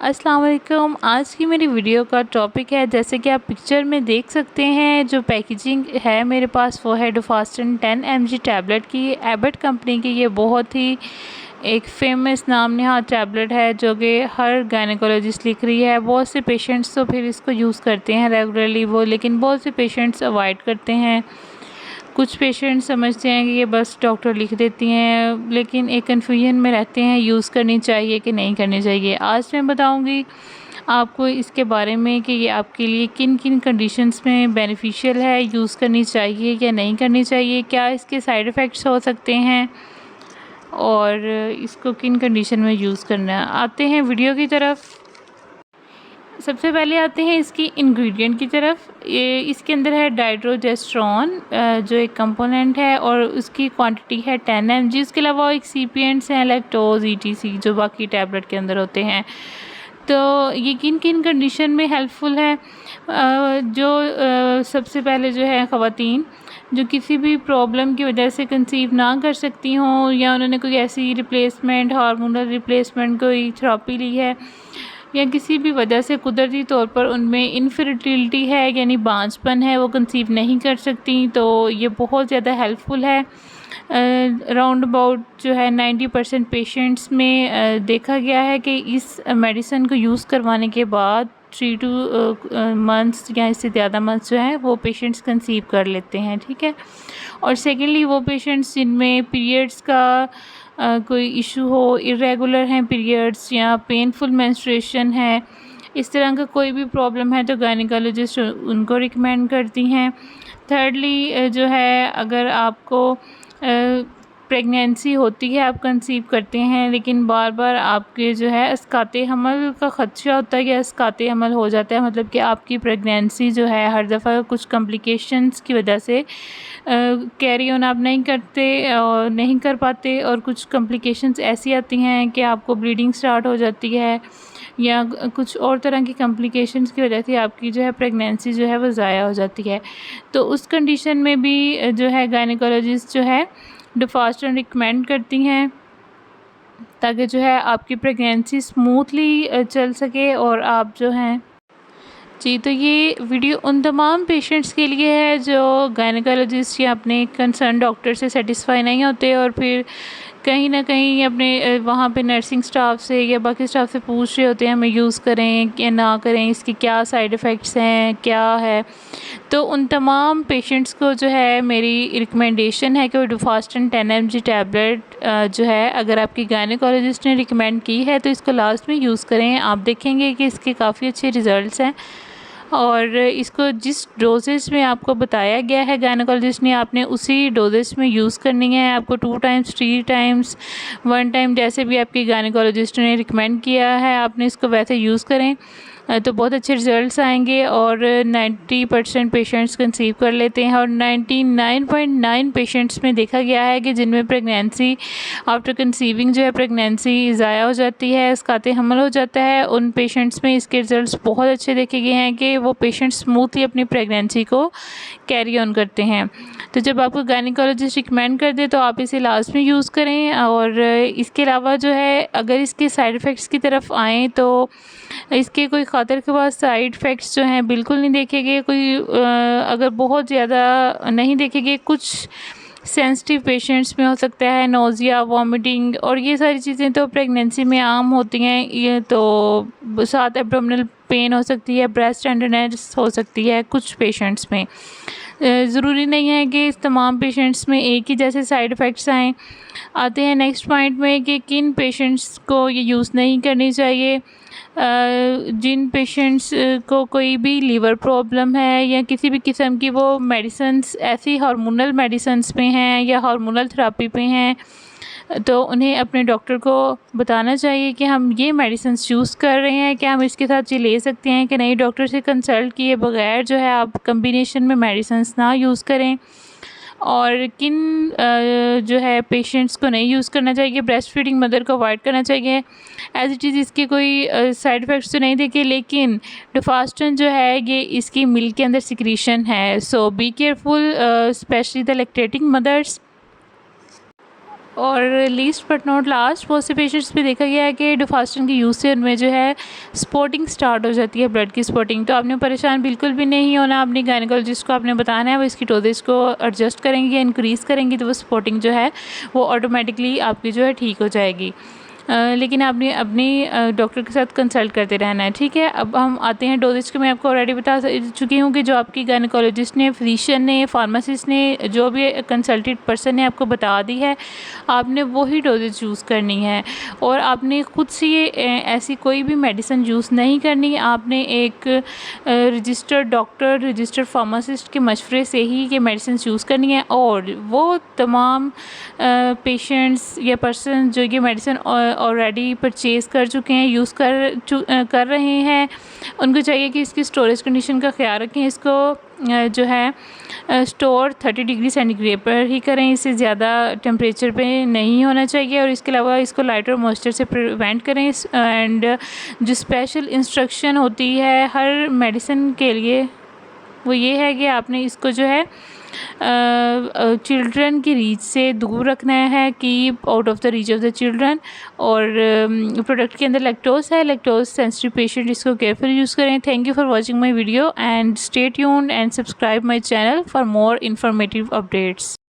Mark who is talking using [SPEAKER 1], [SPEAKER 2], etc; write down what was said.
[SPEAKER 1] अस्सलाम वालेकुम। आज की मेरी वीडियो का टॉपिक है, जैसे कि आप पिक्चर में देख सकते हैं, जो पैकेजिंग है मेरे पास वो है डुफास्टन 10 mg टैबलेट की। एबट कंपनी की ये बहुत ही एक फेमस नाम नहाद टैबलेट है, जो कि हर गायनेकोलॉजिस्ट लिख रही है। बहुत से पेशेंट्स तो फिर इसको यूज़ करते हैं रेगुलरली वो, लेकिन बहुत से पेशेंट्स अवॉइड करते हैं। कुछ पेशेंट समझते हैं कि ये बस डॉक्टर लिख देती हैं, लेकिन एक कन्फ्यूजन में रहते हैं यूज़ करनी चाहिए कि नहीं करनी चाहिए। आज मैं बताऊंगी आपको इसके बारे में कि ये आपके लिए किन किन कंडीशंस में बेनिफिशियल है, यूज़ करनी चाहिए या नहीं करनी चाहिए, क्या इसके साइड इफ़ेक्ट्स हो सकते हैं और इसको किन कंडीशन में यूज़ करना है। आते हैं वीडियो की तरफ। सबसे पहले आते हैं इसकी इंग्रेडिएंट की तरफ। ये इसके अंदर है डाइड्रोजेस्ट्रॉन, जो एक कंपोनेंट है, और उसकी क्वांटिटी है 10 mg। इसके अलावा एक्सीपिएंट्स हैं लैक्टोज ETC, जो बाकी टैबलेट के अंदर होते हैं। तो ये किन किन कंडीशन में हेल्पफुल है। सबसे पहले जो है ख़वातीन जो किसी भी प्रॉब्लम की वजह से कंसीव ना कर सकती हों, या उन्होंने कोई ऐसी रिप्लेसमेंट हार्मोनल रिप्लेसमेंट कोई थेरेपी ली है, या किसी भी वजह से कुदरती तौर पर उनमें इनफर्टिलिटी है यानी बांझपन है, वो कंसीव नहीं कर सकती, तो ये बहुत ज़्यादा हेल्पफुल है। राउंड अबाउट जो है 90% पेशेंट्स में देखा गया है कि इस मेडिसिन को यूज़ करवाने के बाद 3 to मंथ्स या इससे ज़्यादा मंथ्स जो है वो पेशेंट्स कंसीव कर लेते हैं, ठीक है। और सेकेंडली वो पेशेंट्स जिनमें पीरियड्स का कोई इशू हो, इरेगुलर हैं पीरियड्स या पेनफुल मेंस्ट्रुएशन है, इस तरह का कोई भी प्रॉब्लम है तो गायनेकोलॉजिस्ट उनको रिकमेंड करती हैं। थर्डली जो है, अगर आपको प्रेगनेंसी होती है, आप कंसीव करते हैं, लेकिन बार बार आपके जो है इसकाते हमल का ख़दशा होता है या इसकाते हमल हो जाता है, मतलब कि आपकी प्रेगनेंसी जो है हर दफ़ा कुछ कॉम्प्लिकेशंस की वजह से कैरी ऑन आप नहीं करते और नहीं कर पाते, और कुछ कॉम्प्लिकेशंस ऐसी आती हैं कि आपको ब्लीडिंग स्टार्ट हो जाती है, या कुछ और तरह की कॉम्प्लिकेशंस की वजह से आपकी जो है प्रेगनेंसी जो है वो ज़ाया हो जाती है। तो उस कंडीशन में भी जो है गायनेकोलॉजिस्ट जो है डुफास्टन रिकमेंड करती हैं, ताकि जो है आपकी प्रेगनेंसी स्मूथली चल सके और आप जो हैं जी। तो ये वीडियो उन तमाम पेशेंट्स के लिए है जो गायनेकोलॉजिस्ट या अपने कंसर्न डॉक्टर से सेटिस्फाई नहीं होते, और फिर कहीं ना कहीं अपने वहाँ पे नर्सिंग स्टाफ से या बाकी स्टाफ से पूछ रहे होते हैं हमें यूज़ करें या ना करें, इसके क्या साइड इफ़ेक्ट्स हैं, क्या है। तो उन तमाम पेशेंट्स को जो है मेरी रिकमेंडेशन है कि वो डुफास्टन 10 mg टैबलेट जो है, अगर आपकी गायनेकोलॉजिस्ट ने रिकमेंड की है तो इसको लास्ट में यूज़ करें। आप देखेंगे कि इसके काफ़ी अच्छे रिज़ल्ट्स हैं, और इसको जिस डोजेज में आपको बताया गया है गायनेकोलॉजिस्ट ने, आपने उसी डोजेज में यूज़ करनी है। आपको 2 टाइम्स 3 टाइम्स 1 टाइम जैसे भी आपकी गायनेकोलॉजिस्ट ने रिकमेंड किया है, आपने इसको वैसे यूज़ करें तो बहुत अच्छे रिज़ल्ट्स आएंगे। और 90% पेशेंट्स कंसीव कर लेते हैं, और 99.9 पेशेंट्स में देखा गया है कि जिनमें प्रेगनेंसी आफ्टर कंसीविंग जो है प्रेगनेंसी ज़ाया हो जाती है, इसकाते हमल हो जाता है, उन पेशेंट्स में इसके रिज़ल्ट्स बहुत अच्छे देखे गए हैं कि वो पेशेंट स्मूथली अपनी प्रेगनेंसी को कैरी ऑन करते हैं। तो जब आपको गायनेकोलॉजिस्ट रिकमेंड कर दे तो आप इसे लास्ट में यूज़ करें। और इसके अलावा जो है, अगर इसके साइड इफ़ेक्ट्स की तरफ आएँ तो इसके कोई ख़ातिर ख़वास साइड इफ़ेक्ट्स जो हैं बिल्कुल नहीं देखे गए। अगर बहुत ज़्यादा नहीं देखे गए, कुछ सेंसिटिव पेशेंट्स में हो सकता है नोज़िया, वॉमिटिंग, और ये सारी चीज़ें तो प्रेगनेंसी में आम होती हैं। ये तो साथ एब्डोमिनल पेन हो सकती है, ब्रेस्ट टेंडरनेस हो सकती है कुछ पेशेंट्स में। ज़रूरी नहीं है कि इस तमाम पेशेंट्स में एक ही जैसे साइड इफ़ेक्ट्स आएँ। आते हैं नेक्स्ट पॉइंट में कि किन पेशेंट्स को ये यूज़ नहीं करनी चाहिए। जिन पेशेंट्स को कोई भी लीवर प्रॉब्लम है, या किसी भी किस्म की वो मेडिसिन्स ऐसी हार्मोनल मेडिसिन्स पे हैं या हार्मोनल थेरेपी पे हैं, तो उन्हें अपने डॉक्टर को बताना चाहिए कि हम ये मेडिसिन्स यूज़ कर रहे हैं, क्या हम इसके साथ ये ले सकते हैं कि नहीं। डॉक्टर से कंसल्ट किए बगैर जो है आप कम्बिनेशन में मेडिसिन्स ना यूज़ करें। और किन जो है पेशेंट्स को नहीं यूज़ करना चाहिए, ब्रेस्ट फीडिंग मदर को अवॉइड करना चाहिए। एज इट इज़ इसके कोई साइड इफ़ेक्ट्स तो नहीं देखे, लेकिन डुफास्टन जो है ये इसकी मिल्क के अंदर सिक्रीशन है, so be careful specially the lactating mothers. और लीस्ट बट नॉट लास्ट, बहुत से पेशेंट्स में देखा गया है कि डोफास्टन के यूज़ से उनमें जो है स्पॉटिंग स्टार्ट हो जाती है, ब्लड की स्पॉटिंग। तो आपने परेशान बिल्कुल भी नहीं होना, अपनी गायनेकोलॉजिस्ट को आपने बताना है, वो इसकी डोजेज को एडजस्ट करेंगे या इंक्रीज़ करेंगी, तो वो स्पॉटिंग जो है वो ऑटोमेटिकली आपकी जो है ठीक हो जाएगी। लेकिन आपने अपनी डॉक्टर के साथ कंसल्ट करते रहना है, ठीक है। अब हम आते हैं डोजेज के। मैं आपको ऑलरेडी बता चुकी हूँ कि जो आपकी गायनेकोलॉजिस्ट ने, फिजिशियन ने, फार्मासिस्ट ने, जो भी कंसल्टेड पर्सन ने आपको बता दी है, आपने वही डोजेज यूज़ करनी है। और आपने खुद से ये ऐसी कोई भी मेडिसिन यूज़ नहीं करनी। आपने एक रजिस्टर्ड डॉक्टर, रजिस्टर्ड फार्मासिस्ट के मशवरे से ही ये मेडिसिन यूज़ करनी है। और वो तमाम पेशेंट्स या पर्सन जो ये मेडिसिन ऑलरेडी परचेज़ कर चुके हैं, यूज़ कर रहे हैं, उनको चाहिए कि इसकी स्टोरेज कंडीशन का ख्याल रखें। इसको जो है स्टोर 30 डिग्री सेंटीग्रेड पर ही करें, इससे ज़्यादा टेम्परेचर पे नहीं होना चाहिए। और इसके अलावा इसको लाइट और मॉइस्चर से प्रिवेंट करें। एंड जो स्पेशल इंस्ट्रक्शन होती है हर मेडिसिन के लिए, वो ये है कि आपने इसको जो है चिल्ड्रन की रीच से दूर रखना है, कि out of the reach of the children. और प्रोडक्ट के अंदर लैक्टोज है, लैक्टोज सेंसिटिव पेशेंट इसको केयरफुल यूज़ करें। Thank you for watching my video and stay tuned and subscribe my channel for more informative updates.